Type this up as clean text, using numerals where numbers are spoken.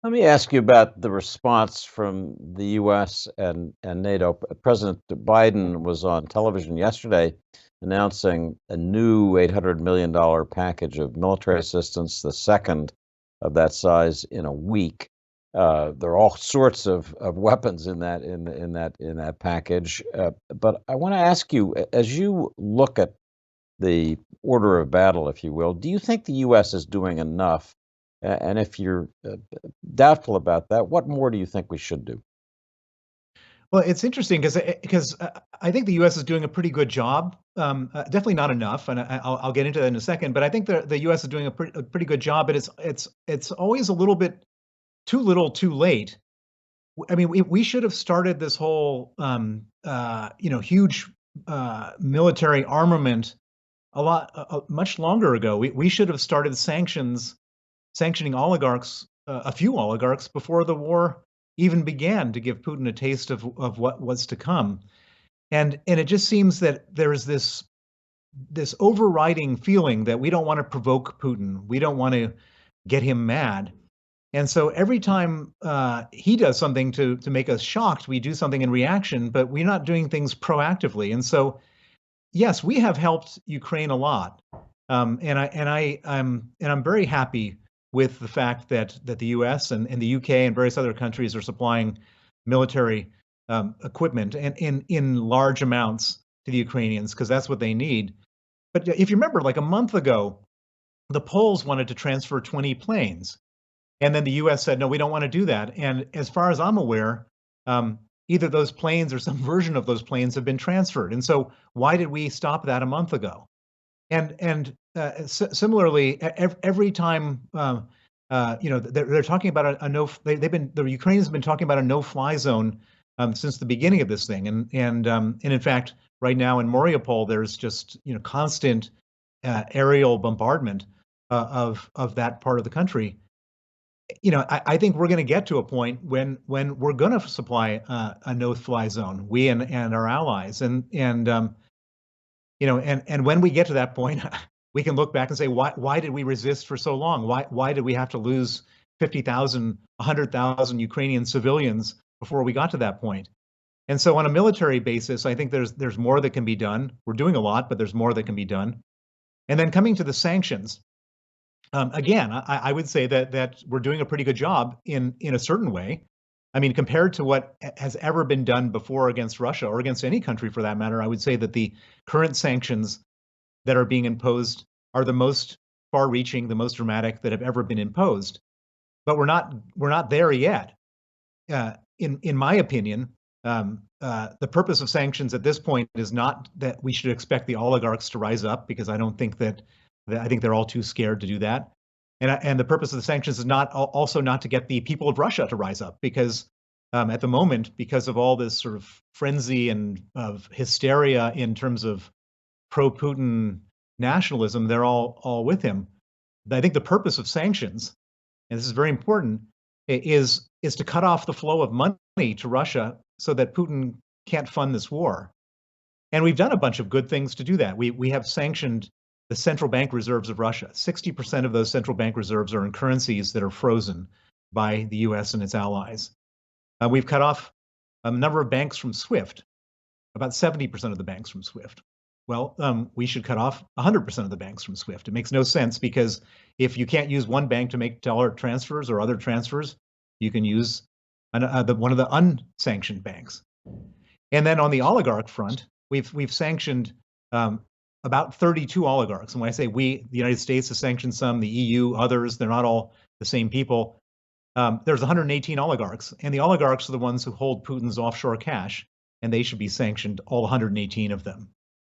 Let me ask you about the response from the U.S. and NATO. President Biden was on television yesterday announcing a new $800 million package of military assistance, the second of that size in a week. There are all sorts of weapons in that package. But I want to ask you, as you look at the order of battle, if you will, do you think the U.S. is doing enough? And if you're doubtful about that, what more do you think we should do? Well, it's interesting because I think the U.S. is doing a pretty good job. Definitely not enough, and I'll get into that in a second. But I think the U.S. is doing a pretty good job. But it's always a little bit too little, too late. I mean, we should have started this whole huge military armament a lot much longer ago. We should have started sanctioning oligarchs, a few oligarchs, before the war even began, to give Putin a taste of what was to come. And it just seems that there's this overriding feeling that we don't want to provoke Putin. We don't want to get him mad. And so every time he does something to make us shocked, we do something in reaction, but we're not doing things proactively. And so, yes, we have helped Ukraine a lot, I'm very happy with the fact that the U.S. and the U.K. and various other countries are supplying military equipment and in large amounts to the Ukrainians, because that's what they need. But if you remember, like a month ago, the Poles wanted to transfer 20 planes, and then the U.S. said, no, we don't want to do that. And as far as I'm aware, either those planes or some version of those planes have been transferred. And so why did we stop that a month ago? And similarly, every time they're talking about a no, the Ukrainians have been talking about a no-fly zone since the beginning of this thing, and in fact, right now in Mariupol, there's just constant aerial bombardment of that part of the country. I think we're going to get to a point when we're going to supply a no-fly zone, we and our allies, and when we get to that point, we can look back and say, why did we resist for so long? Why did we have to lose 50,000, 100,000 Ukrainian civilians before we got to that point? And so on a military basis, I think there's more that can be done. We're doing a lot, but there's more that can be done. And then coming to the sanctions, again, I would say that we're doing a pretty good job in a certain way. I mean, compared to what has ever been done before against Russia, or against any country for that matter, I would say that the current sanctions that are being imposed are the most far-reaching, the most dramatic that have ever been imposed. But we're not there yet. In my opinion, the purpose of sanctions at this point is not that we should expect the oligarchs to rise up, because I don't think I think they're all too scared to do that. And the purpose of the sanctions is also not to get the people of Russia to rise up, because at the moment, because of all this sort of frenzy and of hysteria in terms of pro-Putin nationalism, they're all with him. I think the purpose of sanctions, and this is very important, is to cut off the flow of money to Russia so that Putin can't fund this war. And we've done a bunch of good things to do that. We have sanctioned the central bank reserves of Russia. 60% of those central bank reserves are in currencies that are frozen by the U.S. and its allies. We've cut off a number of banks from SWIFT, about 70% of the banks from SWIFT. Well, we should cut off 100% of the banks from SWIFT. It makes no sense, because if you can't use one bank to make dollar transfers or other transfers, you can use one of the unsanctioned banks. And then on the oligarch front, we've sanctioned about 32 oligarchs. And when I say we, the United States has sanctioned some, the EU, others, they're not all the same people. There's 118 oligarchs, and the oligarchs are the ones who hold Putin's offshore cash, and they should be sanctioned, all 118 of them.